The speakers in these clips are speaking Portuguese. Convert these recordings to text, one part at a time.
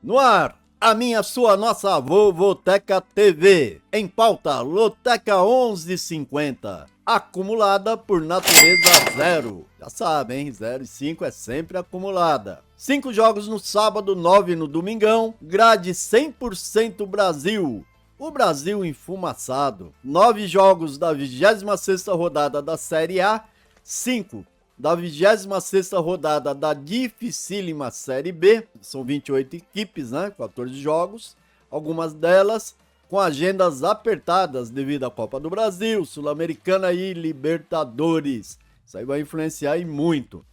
No ar, a minha, sua, nossa Vovoteca TV. Em pauta, Loteca 1150. Acumulada por natureza zero. Já sabem, hein? 0 e 5 é sempre acumulada. 5 jogos no sábado, 9 no domingão. Grade 100% Brasil. O Brasil enfumaçado. 9 jogos da 26ª rodada da Série A. 5 da 26ª rodada da dificílima Série B, são 28 equipes, né? 14 jogos, algumas delas com agendas apertadas devido à Copa do Brasil, Sul-Americana e Libertadores. Isso aí vai influenciar e muito.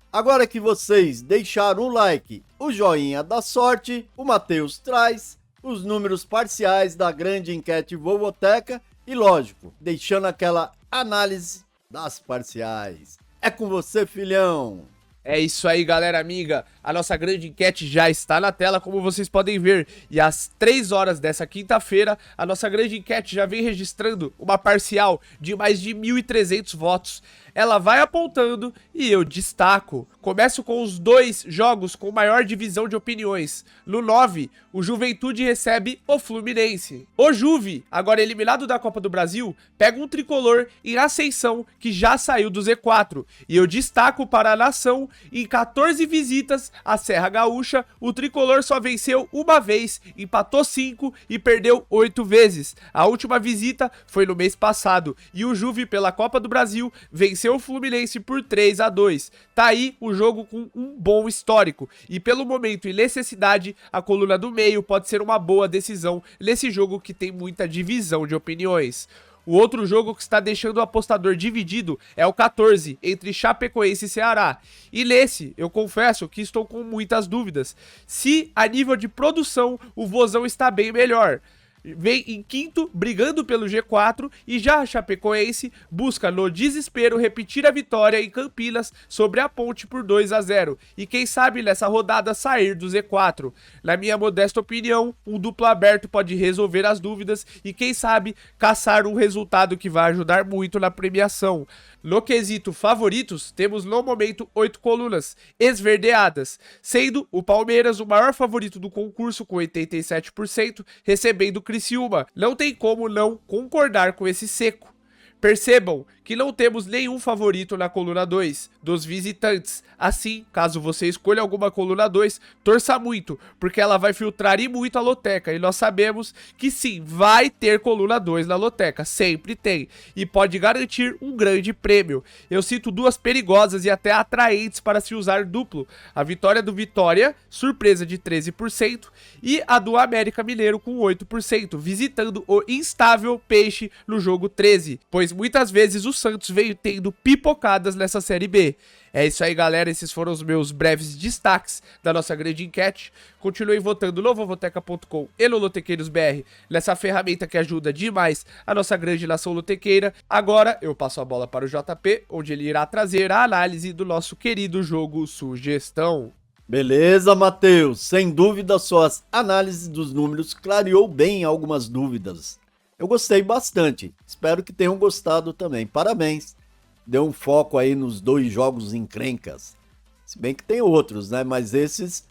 Agora que vocês deixaram o like, o joinha da sorte, o Matheus traz os números parciais da grande enquete Vovoteca e, lógico, deixando aquela análise das parciais. É com você, filhão! É isso aí, galera amiga. A nossa grande enquete já está na tela, como vocês podem ver. E às 3 horas dessa quinta-feira, a nossa grande enquete já vem registrando uma parcial de mais de 1.300 votos. Ela vai apontando e eu destaco. Começo com os 2 jogos com maior divisão de opiniões. No 9, o Juventude recebe o Fluminense. O Juve, agora eliminado da Copa do Brasil, pega um tricolor em ascensão que já saiu do Z4. E eu destaco para a nação, em 14 visitas à Serra Gaúcha, o tricolor só venceu uma vez, empatou 5 e perdeu 8 vezes. A última visita foi no mês passado e o Juve, pela Copa do Brasil, venceu o Fluminense por 3-2. Tá aí o jogo com um bom histórico. E pelo momento e necessidade, a coluna do meio pode ser uma boa decisão nesse jogo que tem muita divisão de opiniões. O outro jogo que está deixando o apostador dividido é o 14, entre Chapecoense e Ceará. E nesse, eu confesso que estou com muitas dúvidas. Se a nível de produção, o Vozão está bem melhor. Vem em quinto, brigando pelo G4, e já a Chapecoense busca no desespero repetir a vitória em Campinas sobre a Ponte por 2-0, e quem sabe nessa rodada sair do Z4. Na minha modesta opinião, um duplo aberto pode resolver as dúvidas e quem sabe caçar um resultado que vai ajudar muito na premiação. No quesito favoritos, temos no momento 8 colunas esverdeadas, sendo o Palmeiras o maior favorito do concurso com 87%, recebendo o Criciúma. Não tem como não concordar com esse seco. Percebam que não temos nenhum favorito na coluna 2, dos visitantes. Assim, caso você escolha alguma coluna 2, torça muito, porque ela vai filtrar e muito a loteca. E nós sabemos que sim, vai ter coluna 2 na loteca, sempre tem. E pode garantir um grande prêmio. Eu cito 2 perigosas e até atraentes para se usar duplo. A vitória do Vitória, surpresa de 13%, e a do América Mineiro com 8%, visitando o instável Peixe no jogo 13, pois muitas vezes o Santos veio tendo pipocadas nessa Série B. É isso aí, galera, esses foram os meus breves destaques da nossa grande enquete. Continuem votando no vovoteca.com e no Lotequeiros BR, nessa ferramenta que ajuda demais a nossa grande nação lotequeira. Agora eu passo a bola para o JP, onde ele irá trazer a análise do nosso querido jogo Sugestão. Beleza, Matheus. Sem dúvida, suas análises dos números clareou bem algumas dúvidas. Eu gostei bastante, espero que tenham gostado também. Parabéns, deu um foco aí nos 2 jogos encrencas. Se bem que tem outros, né? Mas esses,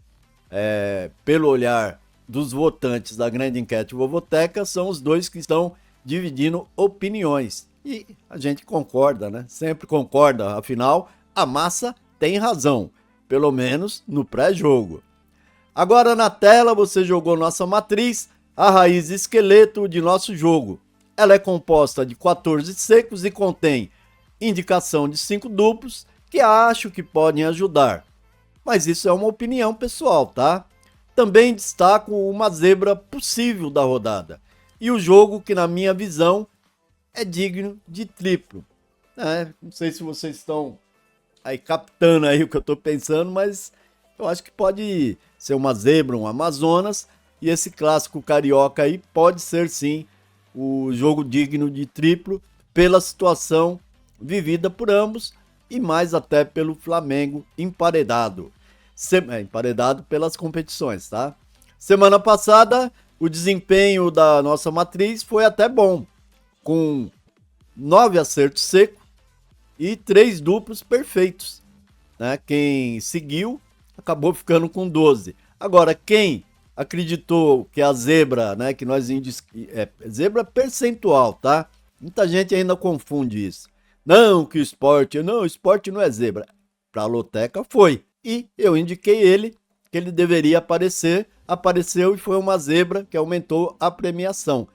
pelo olhar dos votantes da grande enquete Vovoteca, são os 2 que estão dividindo opiniões. E a gente concorda, né? Sempre concorda, afinal, a massa tem razão, pelo menos no pré-jogo. Agora na tela você jogou nossa matriz, a raiz esqueleto de nosso jogo. Ela é composta de 14 secos e contém indicação de 5 duplos que acho que podem ajudar. Mas isso é uma opinião pessoal, tá? Também destaco uma zebra possível da rodada. E o jogo que na minha visão é digno de triplo. Não sei se vocês estão aí captando aí o que eu tô pensando, mas eu acho que pode ser uma zebra, um Amazonas. E esse clássico carioca aí pode ser sim o jogo digno de triplo pela situação vivida por ambos e mais até pelo Flamengo emparedado. Emparedado pelas competições, tá? Semana passada o desempenho da nossa matriz foi até bom, com 9 acertos secos e 3 duplos perfeitos, né? Quem seguiu acabou ficando com 12. Agora, quem acreditou que a zebra, né, que nós zebra percentual, tá? Muita gente ainda confunde isso. Não, que o esporte não é zebra. Para a loteca foi. E eu indiquei ele, que ele deveria aparecer, apareceu e foi uma zebra que aumentou a premiação.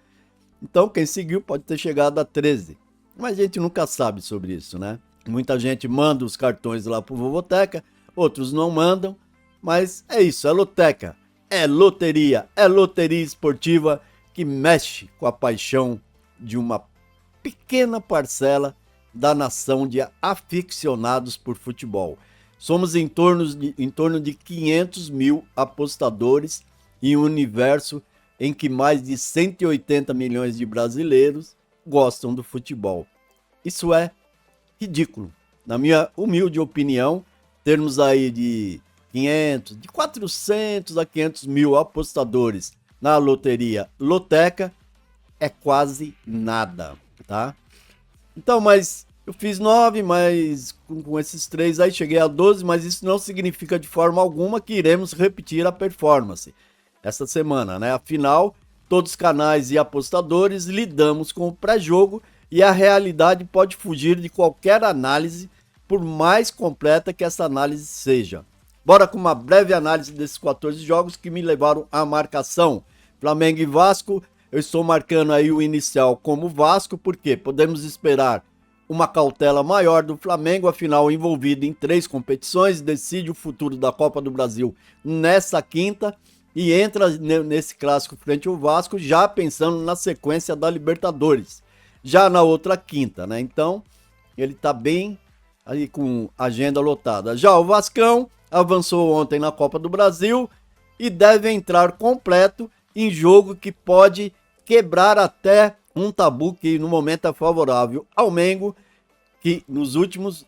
Então, quem seguiu pode ter chegado a 13. Mas a gente nunca sabe sobre isso, né? Muita gente manda os cartões lá pro Vovoteca, outros não mandam, mas é isso, é loteca, é loteria esportiva que mexe com a paixão de uma pequena parcela da nação de aficionados por futebol. Somos em torno de 500 mil apostadores em um universo em que mais de 180 milhões de brasileiros gostam do futebol. Isso é ridículo. Na minha humilde opinião, termos aí de 400 a 500 mil apostadores na loteria loteca é quase nada, tá? Então, mas eu fiz 9, mas com esses 3 aí cheguei a 12, mas isso não significa de forma alguma que iremos repetir a performance essa semana, né? Afinal, todos os canais e apostadores lidamos com o pré-jogo e a realidade pode fugir de qualquer análise, por mais completa que essa análise seja. Bora com uma breve análise desses 14 jogos que me levaram à marcação. Flamengo e Vasco, eu estou marcando aí o inicial como Vasco, porque podemos esperar uma cautela maior do Flamengo, afinal envolvido em 3 competições, decide o futuro da Copa do Brasil nessa quinta e entra nesse clássico frente ao Vasco já pensando na sequência da Libertadores, já na outra quinta, né? Então ele tá bem aí com agenda lotada. Já o Vascão avançou ontem na Copa do Brasil e deve entrar completo em jogo que pode quebrar até um tabu que no momento é favorável ao Mengo, que nos últimos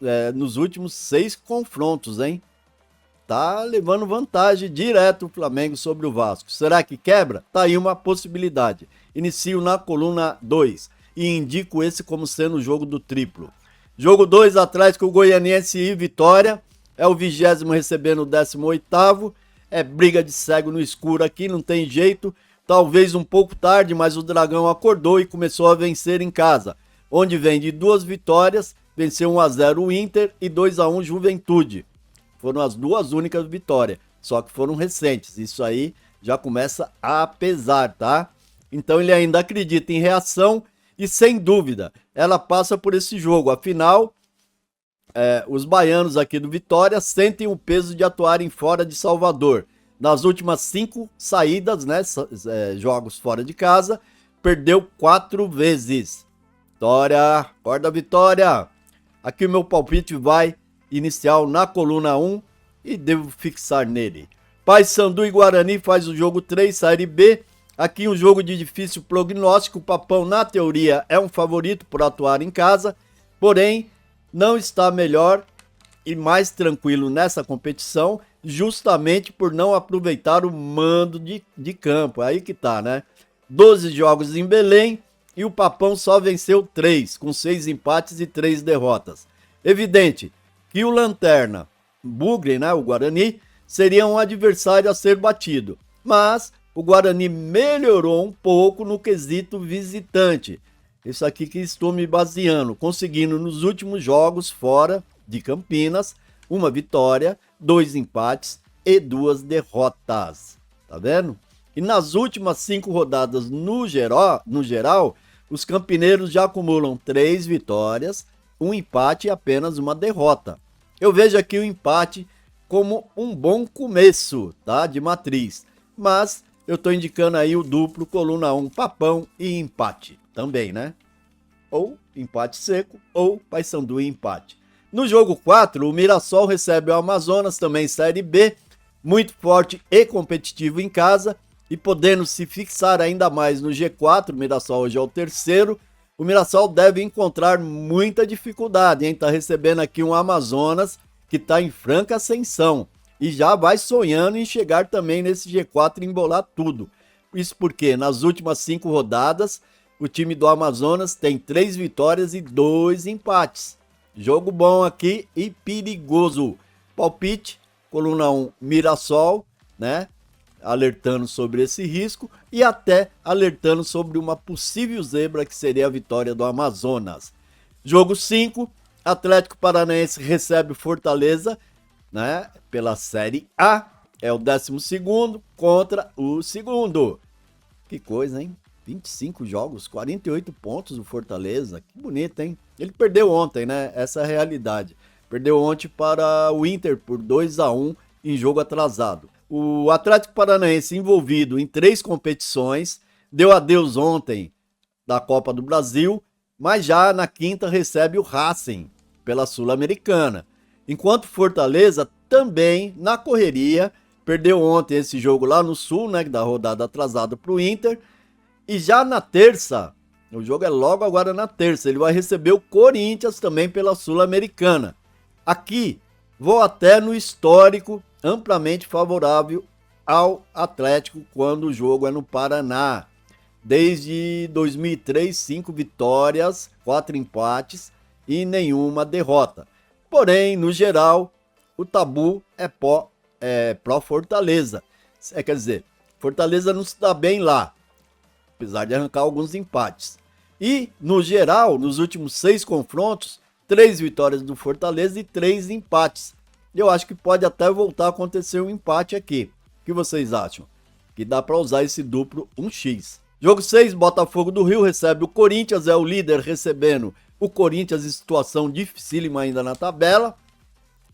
6 confrontos, hein? Tá levando vantagem direto o Flamengo sobre o Vasco. Será que quebra? Tá aí uma possibilidade. Inicio na coluna 2 e indico esse como sendo o jogo do triplo. Jogo 2 atrás com o Goianiense e Vitória. É o 20º recebendo o 18º. É briga de cego no escuro aqui, não tem jeito. Talvez um pouco tarde, mas o Dragão acordou e começou a vencer em casa, onde vem de 2 vitórias, venceu 1-0 o Inter e 2-1 Juventude. Foram as 2 únicas vitórias, só que foram recentes. Isso aí já começa a pesar, tá? Então ele ainda acredita em reação e, sem dúvida, ela passa por esse jogo. Afinal, os baianos aqui do Vitória sentem o peso de atuarem fora de Salvador. Nas últimas 5 saídas, né, jogos fora de casa, perdeu 4 vezes. Vitória, acorda Vitória! Aqui o meu palpite vai inicial na coluna 1 e devo fixar nele. Paysandu e Guarani faz o jogo 3, Série B. Aqui um jogo de difícil prognóstico. O Papão, na teoria, é um favorito por atuar em casa, porém não está melhor e mais tranquilo nessa competição, justamente por não aproveitar o mando de campo. Aí que tá, né? 12 jogos em Belém e o Papão só venceu 3, com 6 empates e 3 derrotas. Evidente que o Lanterna, Bugre, né, o Guarani, seria um adversário a ser batido, mas o Guarani melhorou um pouco no quesito visitante. Isso aqui que estou me baseando, conseguindo nos últimos jogos fora de Campinas, 1 vitória, 2 empates e 2 derrotas. Tá vendo? E nas últimas 5 rodadas no geral, os campineiros já acumulam 3 vitórias, 1 empate e apenas 1 derrota. Eu vejo aqui o empate como um bom começo, tá? De matriz. Mas eu tô indicando aí o duplo, coluna 1, Papão e empate também, né? Ou empate seco ou Paysandu e empate. No jogo 4, o Mirassol recebe o Amazonas, também Série B, muito forte e competitivo em casa, e podendo se fixar ainda mais no G4, o Mirassol hoje é o 3º, o Mirassol deve encontrar muita dificuldade, hein? Tá recebendo aqui um Amazonas que tá em franca ascensão e já vai sonhando em chegar também nesse G4 e embolar tudo. Isso porque nas últimas 5 rodadas, o time do Amazonas tem 3 vitórias e 2 empates. Jogo bom aqui e perigoso. Palpite, coluna 1, Mirassol, né? alertando sobre esse risco e até alertando sobre uma possível zebra que seria a vitória do Amazonas. Jogo 5, Atlético Paranaense recebe o Fortaleza, né, pela Série A, é o 12º contra o segundo. Que coisa, hein? 25 jogos, 48 pontos o Fortaleza, que bonito, hein? Ele perdeu ontem, né? Essa é a realidade. Perdeu ontem para o Inter por 2-1 em jogo atrasado. O Atlético Paranaense envolvido em 3 competições, deu adeus ontem da Copa do Brasil, mas já na quinta recebe o Racing pela Sul-Americana. Enquanto Fortaleza também na correria, perdeu ontem esse jogo lá no Sul, né, da rodada atrasada para o Inter, e já na terça, o jogo é logo agora na terça, ele vai receber o Corinthians também pela Sul-Americana. Aqui, vou até no histórico amplamente favorável ao Atlético quando o jogo é no Paraná. Desde 2003, 5 vitórias, 4 empates e nenhuma derrota. Porém, no geral, o tabu é pró Fortaleza. Quer dizer, Fortaleza não se dá bem lá, apesar de arrancar alguns empates. E, no geral, nos últimos 6 confrontos, 3 vitórias do Fortaleza e 3 empates. Eu acho que pode até voltar a acontecer um empate aqui. O que vocês acham? Que dá para usar esse duplo 1x. Jogo 6, Botafogo do Rio recebe o Corinthians, é o líder recebendo o Corinthians em situação dificílima ainda na tabela.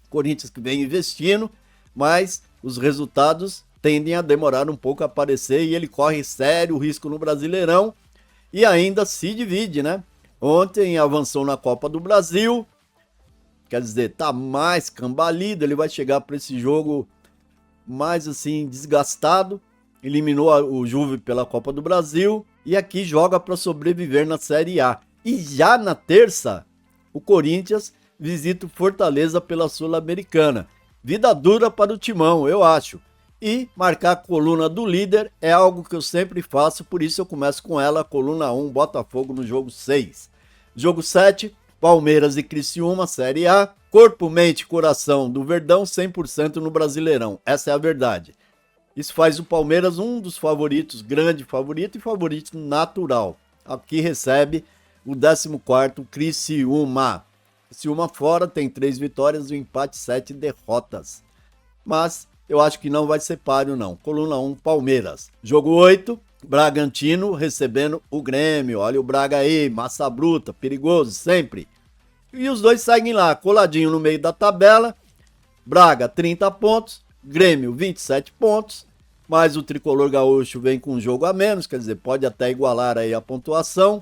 Corinthians que vem investindo, mas os resultados tendem a demorar um pouco a aparecer e ele corre sério risco no Brasileirão e ainda se divide, né? Ontem avançou na Copa do Brasil, quer dizer, tá mais cambalido, ele vai chegar para esse jogo mais assim desgastado, eliminou o Juve pela Copa do Brasil e aqui joga para sobreviver na Série A. E já na terça, o Corinthians visita o Fortaleza pela Sul-Americana. Vida dura para o Timão, eu acho. E marcar a coluna do líder é algo que eu sempre faço, por isso eu começo com ela, coluna 1, Botafogo no jogo 6. Jogo 7, Palmeiras e Criciúma, Série A. Corpo, mente, coração do Verdão, 100% no Brasileirão. Essa é a verdade. Isso faz o Palmeiras um dos favoritos, grande favorito e favorito natural. Aqui recebe o 14º Criciúma. Criciúma fora tem 3 vitórias, um empate, 7 derrotas. Mas eu acho que não vai ser páreo não. Coluna 1, Palmeiras. Jogo 8, Bragantino recebendo o Grêmio. Olha o Braga aí, massa bruta, perigoso sempre. E os dois seguem lá, coladinho no meio da tabela. Braga, 30 pontos. Grêmio, 27 pontos. Mas o tricolor gaúcho vem com um jogo a menos, quer dizer, pode até igualar aí a pontuação.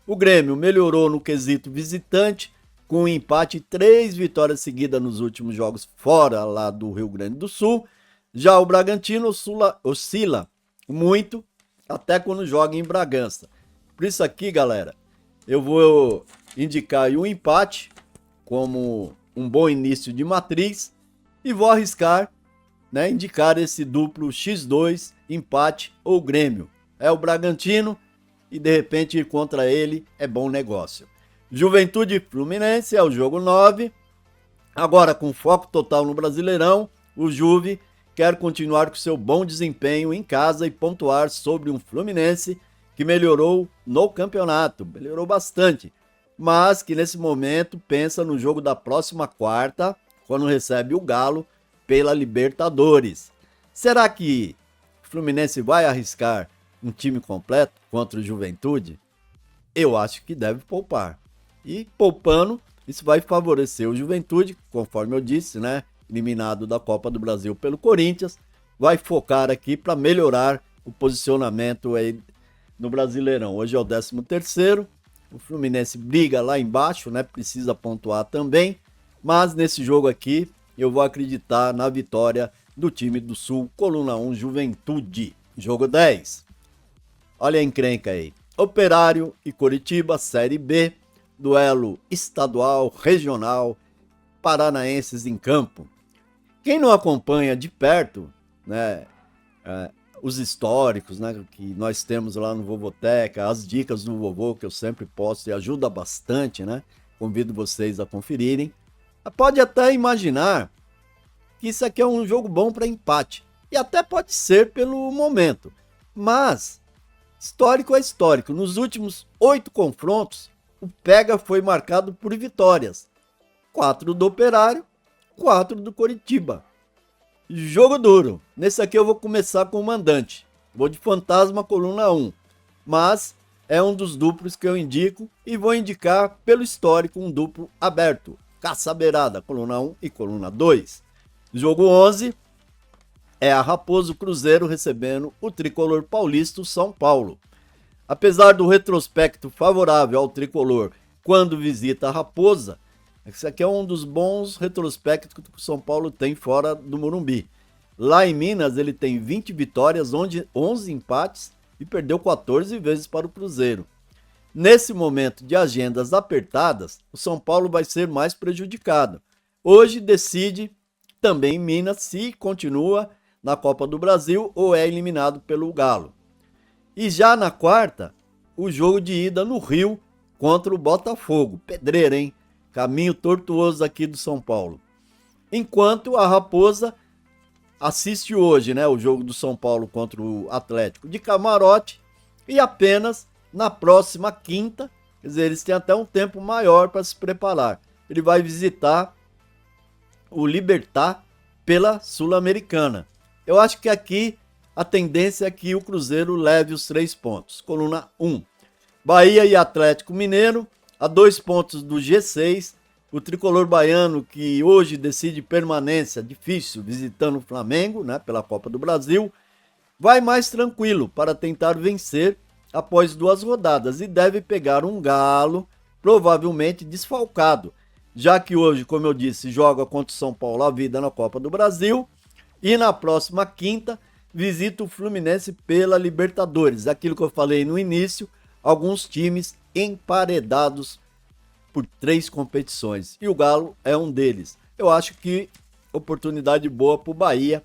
O Grêmio melhorou no quesito visitante, com um empate e 3 vitórias seguidas nos últimos jogos fora lá do Rio Grande do Sul. Já o Bragantino oscila muito, até quando joga em Bragança. Por isso aqui, galera, eu vou indicar aí um empate como um bom início de matriz e vou arriscar, né, indicar esse duplo X2, empate ou Grêmio. É o Bragantino e de repente ir contra ele é bom negócio. Juventude e Fluminense é o jogo 9. Agora com foco total no Brasileirão, o Juve quer continuar com seu bom desempenho em casa e pontuar sobre um Fluminense que melhorou no campeonato, melhorou bastante, mas que nesse momento pensa no jogo da próxima quarta, quando recebe o Galo pela Libertadores. Será que o Fluminense vai arriscar um time completo contra o Juventude? Eu acho que deve poupar. E poupando, isso vai favorecer o Juventude, conforme eu disse, né? Eliminado da Copa do Brasil pelo Corinthians, vai focar aqui para melhorar o posicionamento aí no Brasileirão. Hoje é o 13º, o Fluminense briga lá embaixo, né? Precisa pontuar também, mas nesse jogo aqui eu vou acreditar na vitória do time do Sul, coluna 1, Juventude. Jogo 10. Olha a encrenca aí. Operário e Coritiba, Série B, duelo estadual, regional, paranaenses em campo. Quem não acompanha de perto, né, os históricos, né, que nós temos lá no Vovoteca, as dicas do vovô que eu sempre posto e ajuda bastante, né? Convido vocês a conferirem. Pode até imaginar que isso aqui é um jogo bom para empate. E até pode ser pelo momento. Mas, histórico é histórico. Nos últimos 8 confrontos, o Pega foi marcado por vitórias. 4 do Operário, 4 do Coritiba. Jogo duro. Nesse aqui eu vou começar com o mandante. Vou de Fantasma, coluna 1. Mas é um dos duplos que eu indico e vou indicar pelo histórico um duplo aberto. Caçabeirada, coluna 1 e coluna 2. Jogo 11 é a Raposo Cruzeiro recebendo o tricolor paulista São Paulo. Apesar do retrospecto favorável ao tricolor quando visita a Raposa, esse aqui é um dos bons retrospectos que o São Paulo tem fora do Morumbi. Lá em Minas ele tem 20 vitórias, 11 empates e perdeu 14 vezes para o Cruzeiro. Nesse momento de agendas apertadas, o São Paulo vai ser mais prejudicado. Hoje decide também em Minas se continua na Copa do Brasil ou é eliminado pelo Galo. E já na quarta, o jogo de ida no Rio contra o Botafogo. Pedreira, hein? Caminho tortuoso aqui do São Paulo. Enquanto a Raposa assiste hoje, né, o jogo do São Paulo contra o Atlético de camarote e apenas na próxima quinta, quer dizer, eles têm até um tempo maior para se preparar. Ele vai visitar o Libertad pela Sul-Americana. Eu acho que aqui a tendência é que o Cruzeiro leve os 3 pontos. Coluna 1. Bahia e Atlético Mineiro, a 2 pontos do G6. O tricolor baiano, que hoje decide permanência difícil visitando o Flamengo, né, pela Copa do Brasil, vai mais tranquilo para tentar vencer após 2 rodadas e deve pegar um Galo, provavelmente desfalcado, já que hoje, como eu disse, joga contra o São Paulo a vida na Copa do Brasil e na próxima quinta visita o Fluminense pela Libertadores. Aquilo que eu falei no início, alguns times emparedados por 3 competições e o Galo é um deles. Eu acho que oportunidade boa para o Bahia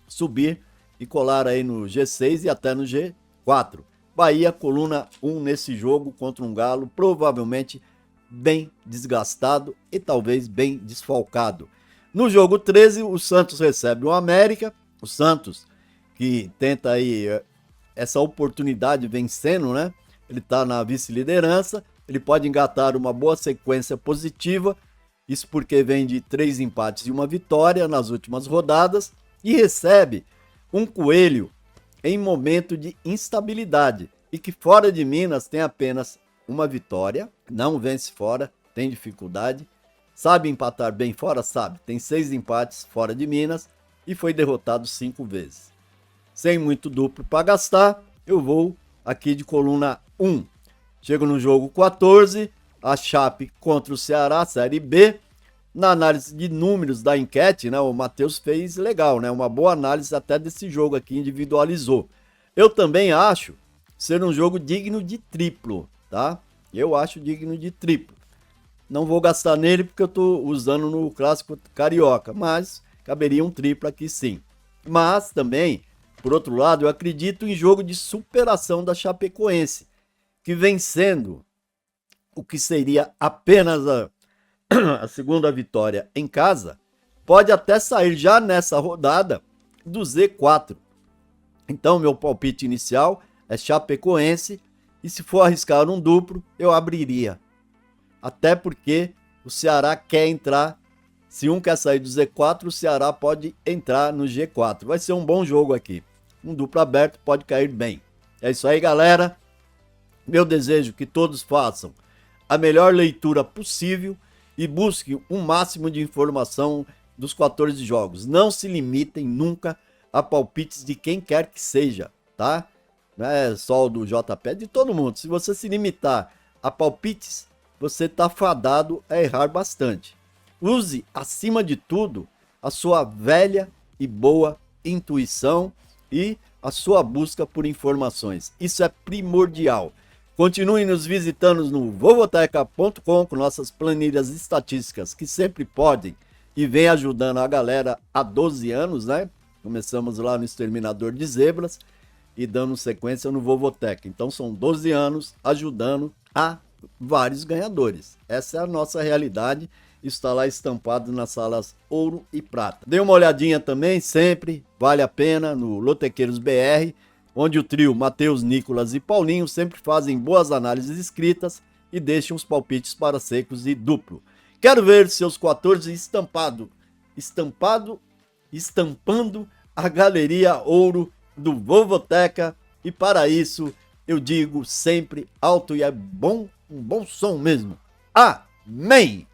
subir e colar aí no G6 e até no G4. Bahia, coluna 1 nesse jogo contra um Galo provavelmente bem desgastado e talvez bem desfalcado. No jogo 13, o Santos recebe o América. O Santos, que tenta aí essa oportunidade vencendo, né? Ele está na vice-liderança. Ele pode engatar uma boa sequência positiva. Isso porque vem de 3 empates e 1 vitória nas últimas rodadas. E recebe um Coelho em momento de instabilidade. E que fora de Minas tem apenas 1 vitória. Não vence fora, tem dificuldade. Sabe empatar bem fora? Sabe. Tem 6 empates fora de Minas e foi derrotado 5 vezes. Sem muito duplo para gastar, eu vou aqui de coluna 1. Chego no jogo 14, a Chape contra o Ceará, Série B. Na análise de números da enquete, né, o Matheus fez legal, né, uma boa análise até desse jogo aqui, individualizou. Eu também acho ser um jogo digno de triplo, tá? Eu acho digno de triplo. Não vou gastar nele porque eu estou usando no Clássico Carioca, mas caberia um triplo aqui sim. Mas também, por outro lado, eu acredito em jogo de superação da Chapecoense, que vencendo o que seria apenas a segunda vitória em casa, pode até sair já nessa rodada do Z4. Então, meu palpite inicial é Chapecoense e se for arriscar um duplo, eu abriria. Até porque o Ceará quer entrar, se um quer sair do Z4, o Ceará pode entrar no G4. Vai ser um bom jogo aqui. Um duplo aberto pode cair bem. É isso aí, galera. Meu desejo é que todos façam a melhor leitura possível e busquem o máximo de informação dos 14 jogos. Não se limitem nunca a palpites de quem quer que seja, tá? Não é só o do JP, é de todo mundo. Se você se limitar a palpites, você está fadado a errar bastante. Use, acima de tudo, a sua velha e boa intuição e a sua busca por informações. Isso é primordial. Continue nos visitando no vovoteca.com com nossas planilhas estatísticas que sempre podem e vem ajudando a galera há 12 anos, né? Começamos lá no Exterminador de Zebras e dando sequência no Vovoteca. Então são 12 anos ajudando a vários ganhadores. Essa é a nossa realidade, está lá estampado nas salas Ouro e Prata. Dê uma olhadinha também, sempre vale a pena, no Lotequeiros BR, onde o trio Matheus, Nicolas e Paulinho sempre fazem boas análises escritas e deixam os palpites para secos e duplo. Quero ver seus 14 estampando a Galeria Ouro do Vovoteca, e para isso eu digo sempre alto e é bom, um bom som mesmo. Amém!